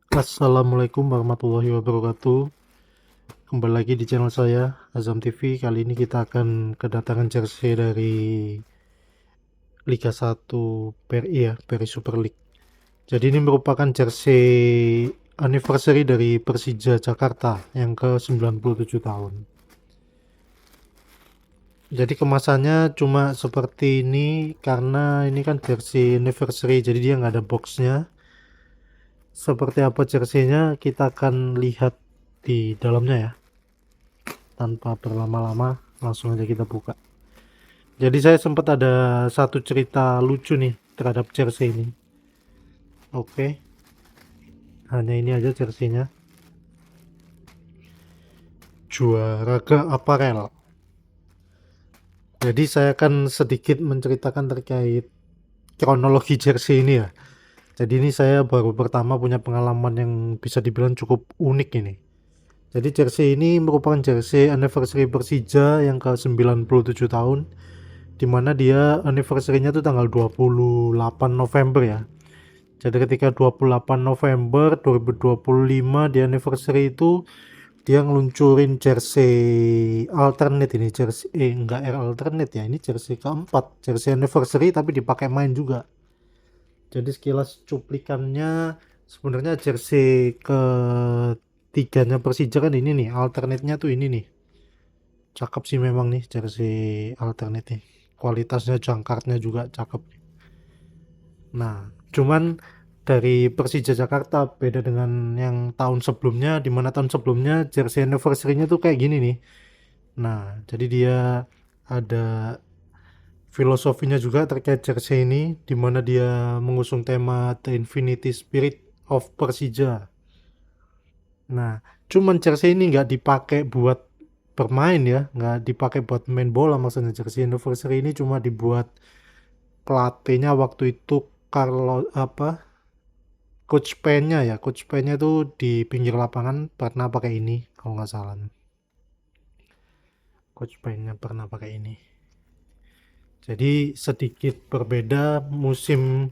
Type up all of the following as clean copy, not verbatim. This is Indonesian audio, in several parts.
Assalamualaikum warahmatullahi wabarakatuh. Kembali lagi di channel saya Azam TV. Kali ini kita akan kedatangan jersey dari Liga 1 PRI ya, PRI Super League. Jadi ini merupakan jersey anniversary dari Persija Jakarta yang ke 97 tahun. Jadi kemasannya cuma seperti ini karena ini kan jersey anniversary, jadi dia nggak ada boxnya. Seperti apa jerseynya kita akan lihat di dalamnya ya. Tanpa berlama-lama langsung aja kita buka. Jadi saya sempat ada satu cerita lucu nih terhadap jersey ini. Oke, hanya ini aja jerseynya. Juaraga Apparel. Jadi saya akan sedikit menceritakan terkait kronologi jersey ini ya. Jadi ini saya baru pertama punya pengalaman yang bisa dibilang cukup unik ini. Jadi jersey ini merupakan jersey anniversary Persija yang ke 97 tahun, dimana dia anniversary-nya tuh tanggal 28 November ya. Jadi ketika 28 November 2025 di anniversary itu dia ngeluncurin jersey alternate, ini jersey enggak alternate ya, ini jersey keempat, jersey anniversary tapi dipakai main juga. Jadi sekilas cuplikannya sebenarnya jersey ketiganya Persija kan ini nih, alternate-nya tuh ini nih. Cakep sih memang nih jersey alternate nih. Kualitasnya jangkartnya juga cakep. Nah, cuman dari Persija Jakarta beda dengan yang tahun sebelumnya, di mana tahun sebelumnya jersey anniversary-nya tuh kayak gini nih. Nah, jadi dia ada filosofinya juga terkait jersey ini, di mana dia mengusung tema The Infinity Spirit of Persija. Nah, cuman jersey ini nggak dipakai buat bermain ya, nggak dipakai buat main bola, maksudnya jersey anniversary ini cuma dibuat pelatihnya waktu itu Carlo apa coach pen-nya ya, coach pen-nya tuh di pinggir lapangan pernah pakai ini kalau nggak salah. Coach pen-nya pernah pakai ini. Jadi sedikit berbeda, musim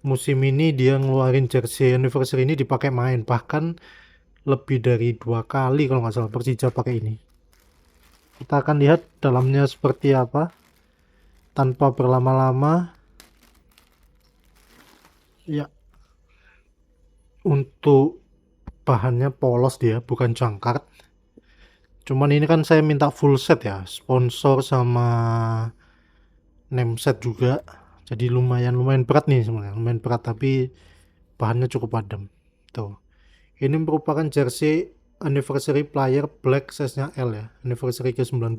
ini dia ngeluarin jersey anniversary ini dipakai main, bahkan lebih dari 2 kali kalau nggak salah Persija pakai ini. Kita akan lihat dalamnya seperti apa tanpa berlama-lama. Ya, untuk bahannya polos, dia bukan jangkar. Cuman ini kan saya minta full set ya, sponsor sama name set juga. Jadi lumayan berat nih sebenarnya, lumayan berat tapi bahannya cukup adem. Tuh. Ini merupakan jersey anniversary player black size-nya L ya, anniversary ke 97.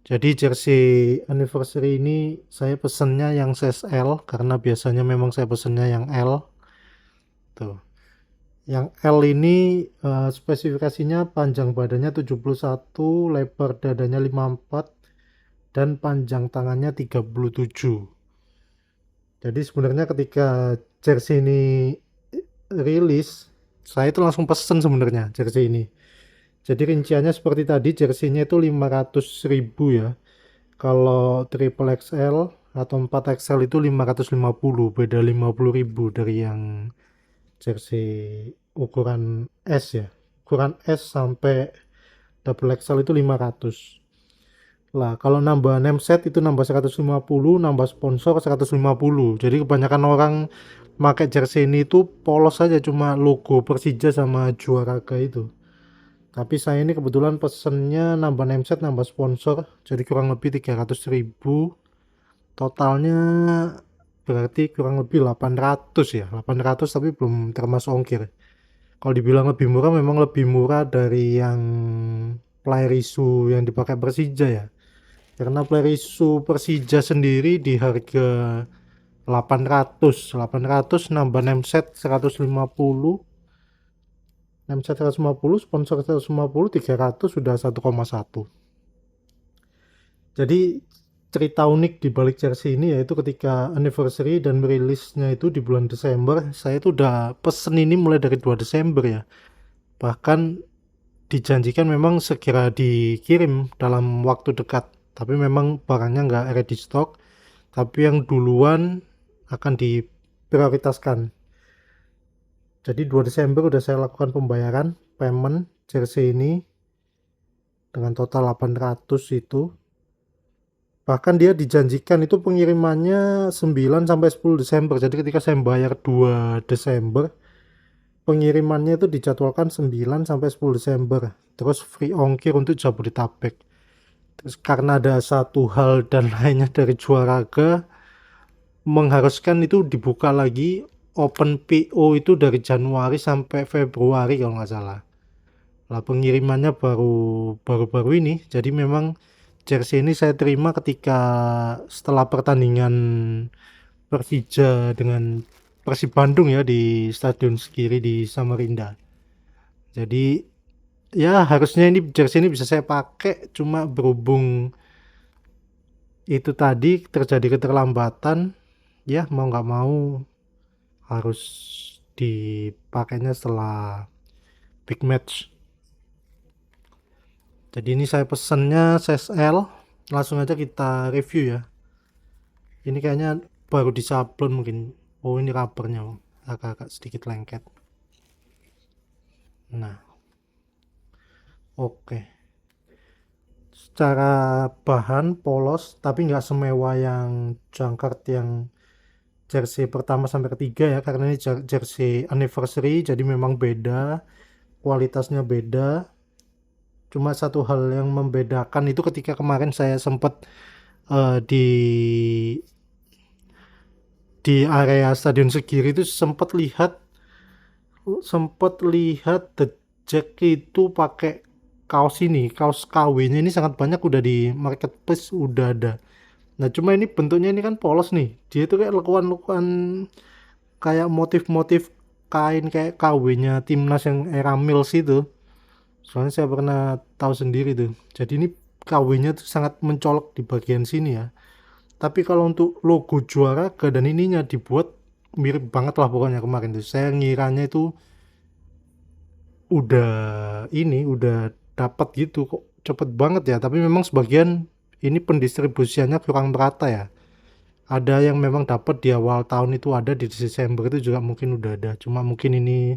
Jadi jersey anniversary ini saya pesennya yang size L karena biasanya memang saya pesennya yang L. Tuh. Yang L ini spesifikasinya panjang badannya 71, lebar dadanya 54, dan panjang tangannya 37. Jadi sebenarnya ketika jersey ini rilis, saya itu langsung pesen sebenarnya jersey ini. Jadi rinciannya seperti tadi, jersey-nya itu 500.000 ya. Kalau triple XL atau 4 XL itu 550, beda 50.000 dari yang jersey ukuran S ya. Ukuran S sampai double XL itu 500. Lah, kalau nambah name set itu nambah 150, nambah sponsor 150. Jadi kebanyakan orang pakai jersey ini itu polos saja, cuma logo Persija sama Juaraga itu. Tapi saya ini kebetulan pesennya nambah name set, nambah sponsor, jadi kurang lebih 300.000. Totalnya berarti kurang lebih 800 ya, 800 tapi belum termasuk ongkir. Kalau dibilang lebih murah, memang lebih murah dari yang player issue yang dipakai Persija ya. Karena player issue Persija sendiri di harga 800 nambah name set 150, name set 150, sponsor 150, 300 sudah 1,1. Jadi cerita unik di balik jersey ini yaitu ketika anniversary dan rilisnya itu di bulan Desember, saya itu udah pesen ini mulai dari 2 Desember ya. Bahkan dijanjikan memang segera dikirim dalam waktu dekat, tapi memang barangnya nggak ready stock, tapi yang duluan akan diprioritaskan. Jadi 2 Desember udah saya lakukan pembayaran payment jersey ini dengan total 800 itu. Bahkan dia dijanjikan itu pengirimannya 9 sampai 10 Desember. Jadi ketika saya bayar 2 Desember, pengirimannya itu dijadwalkan 9 sampai 10 Desember. Terus free ongkir untuk Jabodetabek. Terus karena ada satu hal dan lainnya dari Juaraga mengharuskan itu dibuka lagi open PO itu dari Januari sampai Februari kalau nggak salah. Lah pengirimannya baru-baru ini. Jadi memang jersey ini saya terima ketika setelah pertandingan Persija dengan Persib Bandung ya di Stadion Skiri di Samarinda. Jadi ya harusnya ini jersey ini bisa saya pakai, cuma berhubung itu tadi terjadi keterlambatan, ya mau nggak mau harus dipakainya setelah big match. Jadi ini saya pesennya size L, langsung aja kita review ya. Ini kayaknya baru disablon mungkin. Oh ini rubbernya agak-agak sedikit lengket. Nah oke. Secara bahan polos tapi nggak semewah yang jangkart yang jersey pertama sampai ketiga ya, karena ini jersey anniversary jadi memang beda, kualitasnya beda. Cuma satu hal yang membedakan itu ketika kemarin saya sempat di area Stadion Segiri itu sempat lihat The Jack itu pakai kaos ini, kaos KW-nya ini sangat banyak udah di marketplace udah ada. Nah cuma ini bentuknya ini kan polos nih, dia itu kayak lekuan-lekuan kayak motif-motif kain kayak KW-nya timnas yang era Mills itu. Soalnya saya pernah tahu sendiri tuh. Jadi ini KW-nya tuh sangat mencolok di bagian sini ya. Tapi kalau untuk logo Juaraga dan ininya dibuat mirip banget lah pokoknya kemarin tuh. Saya ngiranya itu udah dapat gitu kok cepet banget ya. Tapi memang sebagian ini pendistribusiannya kurang merata ya. Ada yang memang dapat di awal tahun itu ada di Desember itu juga mungkin udah ada. Cuma mungkin ini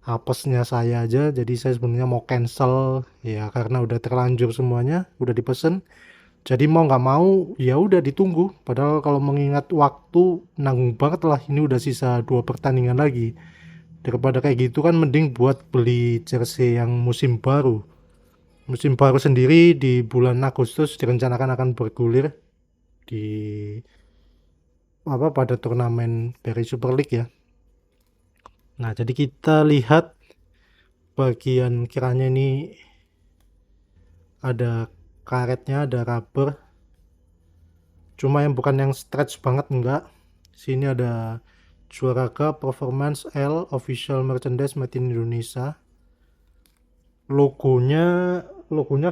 apesnya saya aja, jadi saya sebenarnya mau cancel ya karena udah terlanjur semuanya, udah dipesen. Jadi mau nggak mau ya udah ditunggu. Padahal kalau mengingat waktu nanggung banget lah, ini udah sisa 2 pertandingan lagi. Daripada kayak gitu kan mending buat beli jersey yang musim baru. Musim baru sendiri di bulan Agustus direncanakan akan bergulir di pada turnamen dari Super League ya. Nah, jadi kita lihat bagian kiranya ini ada karetnya, ada rubber. Cuma yang bukan yang stretch banget enggak. Sini ada Juaraga Performance L Official Merchandise Made in Indonesia. Logonya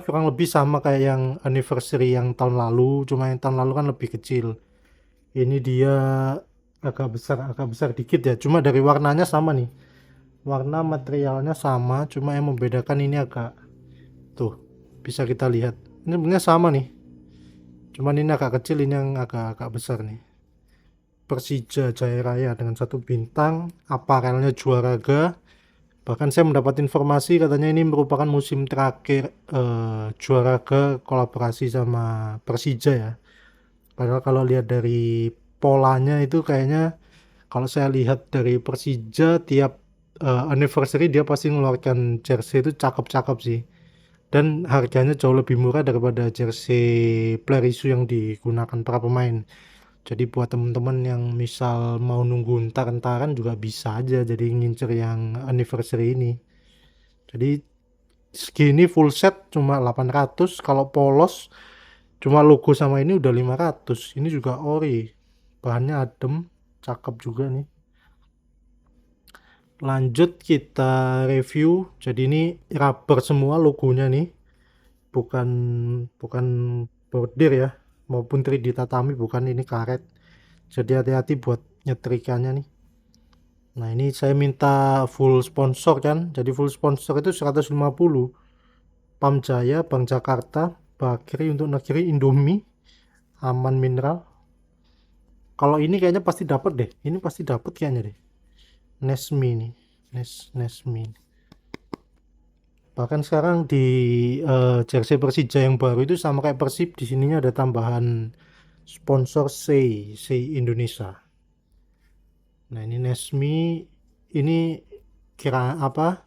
kurang lebih sama kayak yang anniversary yang tahun lalu, cuma yang tahun lalu kan lebih kecil. Ini dia agak besar dikit ya. Cuma dari warnanya sama nih. Warna materialnya sama, cuma yang membedakan ini agak tuh bisa kita lihat. Ini sebenarnya sama nih. Cuman ini agak kecil, ini yang agak besar nih. Persija Jaya Raya dengan 1 bintang, aparelnya Juaraga. Bahkan saya mendapat informasi katanya ini merupakan musim terakhir Juaraga kolaborasi sama Persija ya. Padahal kalau lihat dari polanya itu kayaknya kalau saya lihat dari Persija tiap anniversary dia pasti mengeluarkan jersey itu cakep-cakep sih. Dan harganya jauh lebih murah daripada jersey player issue yang digunakan para pemain. Jadi buat temen-temen yang misal mau nunggu entar-entaran juga bisa aja jadi ngincer yang anniversary ini. Jadi segini full set cuma 800, kalau polos cuma logo sama ini udah 500. Ini juga ori, bahannya adem, cakep juga nih. Lanjut kita review. Jadi ini rubber semua logonya nih, bukan bukan bordir ya, maupun 3D tatami bukan, ini karet. Jadi hati-hati buat nyetrikannya nih. Nah ini saya minta full sponsor kan, jadi full sponsor itu 150. Pam Jaya, Bank Jakarta, Bakri untuk negeri, Indomie, Aman Mineral. Kalau ini kayaknya pasti dapat deh, ini pasti dapat kayaknya deh. Nesmi nih. Nesmi. Bahkan sekarang di jersey Persija yang baru itu sama kayak Persib, di sininya ada tambahan sponsor Sei Indonesia. Nah, ini Nesmi, ini kira apa?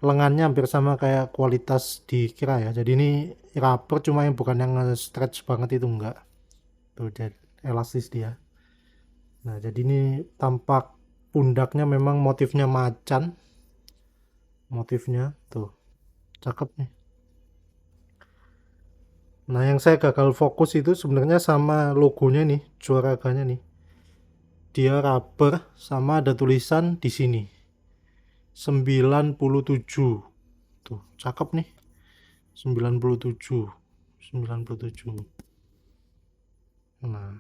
Lengannya hampir sama kayak kualitas di kira ya. Jadi ini rubber, cuma yang bukan yang stretch banget itu enggak. Tuh, jadi elastis dia. Nah, jadi ini tampak pundaknya memang motifnya macan. Motifnya tuh, cakep nih. Nah, yang saya gagal fokus itu sebenarnya sama logonya nih, juaraganya nih. Dia rubber sama ada tulisan di sini. 97. Tuh, cakep nih. 97. 97. Nah,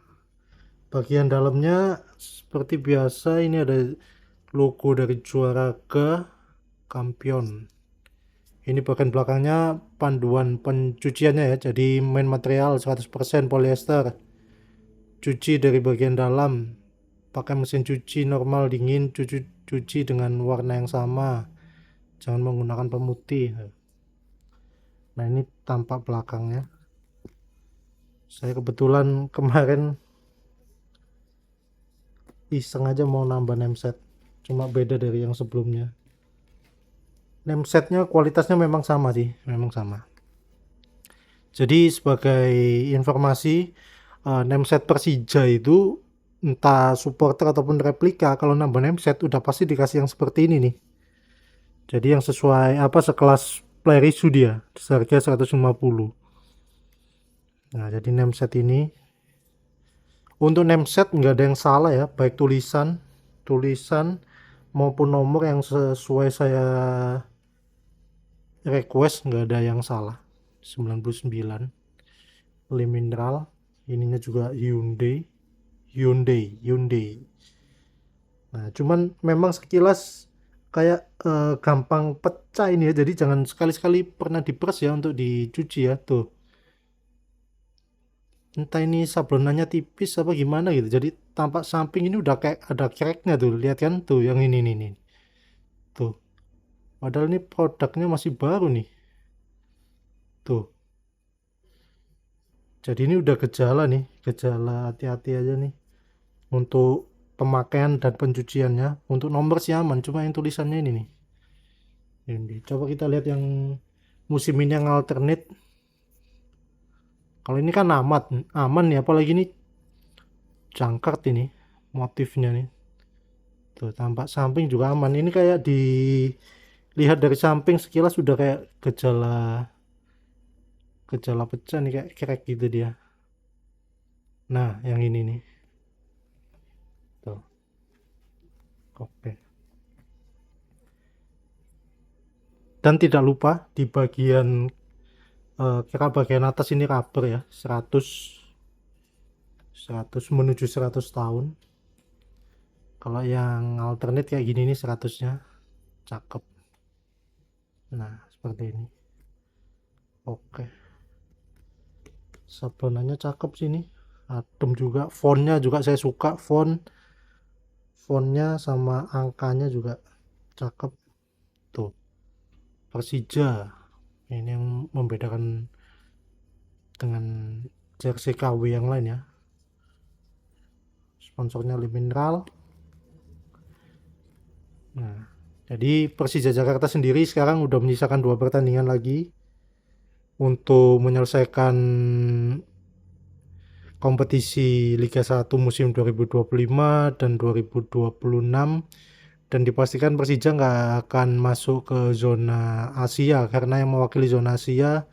bagian dalamnya seperti biasa ini ada logo dari Juaraga Kampion. Ini bagian belakangnya panduan pencuciannya ya. Jadi main material 100% polyester. Cuci dari bagian dalam pakai mesin cuci normal dingin, cuci dengan warna yang sama. Jangan menggunakan pemutih. Nah, ini tampak belakangnya. Saya kebetulan kemarin iseng aja mau nambah nameset, cuma beda dari yang sebelumnya. Namesetnya kualitasnya memang sama sih, memang sama. Jadi sebagai informasi, nameset Persija itu entah supporter ataupun replika, kalau nambah nameset udah pasti dikasih yang seperti ini nih. Jadi yang sesuai apa sekelas player issue dia, seharga 150. Nah, jadi nameset ini untuk nameset nggak ada yang salah ya, baik tulisan maupun nomor yang sesuai saya request, nggak ada yang salah. 99 mineral, ininya juga Hyundai. Nah, cuman memang sekilas kayak gampang pecah ini ya, jadi jangan sekali-sekali pernah diperes ya untuk dicuci ya. Tuh, entah ini sablonannya tipis apa gimana gitu, jadi tampak samping ini udah kayak ada cracknya tuh, lihat kan tuh yang ini nih tuh, padahal ini produknya masih baru nih tuh. Jadi ini udah gejala nih, gejala, hati-hati aja nih untuk pemakaian dan pencuciannya. Untuk nomor sih aman, cuma yang tulisannya ini nih. Ini coba kita lihat yang musim ini yang alternate. Kalau ini kan aman nih, apalagi ini jangkart ini motifnya nih. Tuh, tampak samping juga aman. Ini kayak dilihat dari samping sekilas sudah kayak gejala pecah nih, kayak crack gitu dia. Nah, yang ini nih. Tuh. Oke. Dan tidak lupa di bagian kira bagian atas ini rubber ya, 100 menuju 100 tahun. Kalau yang alternate kayak gini nih 100-nya cakep. Nah, seperti ini. Oke. Sablonannya cakep sih nih. Adem juga, fontnya juga saya suka, fontnya sama angkanya juga cakep. Tuh, Persija. Ini yang membedakan dengan jersey KW yang lain ya. Sponsornya Mineral. Nah, jadi Persija Jakarta sendiri sekarang udah menyisakan 2 pertandingan lagi untuk menyelesaikan kompetisi Liga 1 musim 2025 dan 2026, dan dipastikan Persija nggak akan masuk ke zona Asia karena yang mewakili zona Asia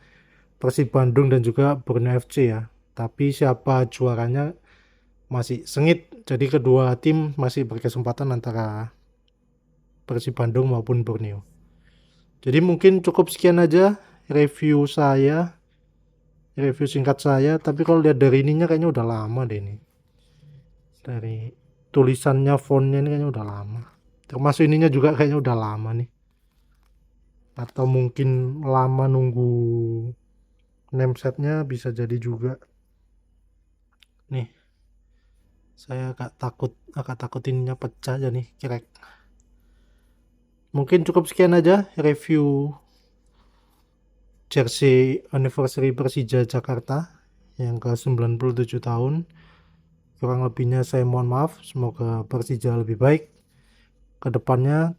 Persib Bandung dan juga Borneo FC ya. Tapi siapa juaranya masih sengit, jadi kedua tim masih berkesempatan antara Persib Bandung maupun Borneo. Jadi mungkin cukup sekian aja review singkat saya, tapi kalau lihat dari ininya kayaknya udah lama deh ini. Dari tulisannya, fontnya ini kayaknya udah lama. Termasuk ininya juga kayaknya udah lama nih. Atau mungkin lama nunggu namesetnya, bisa jadi juga. Nih, saya agak takut ininya pecah aja nih, crack. Mungkin cukup sekian aja review jersey anniversary Persija Jakarta yang ke 97 tahun. Kurang lebihnya saya mohon maaf. Semoga Persija lebih baik ke depannya,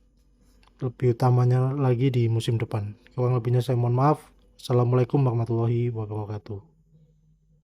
lebih utamanya lagi di musim depan. Kurang lebihnya saya mohon maaf. Assalamualaikum warahmatullahi wabarakatuh.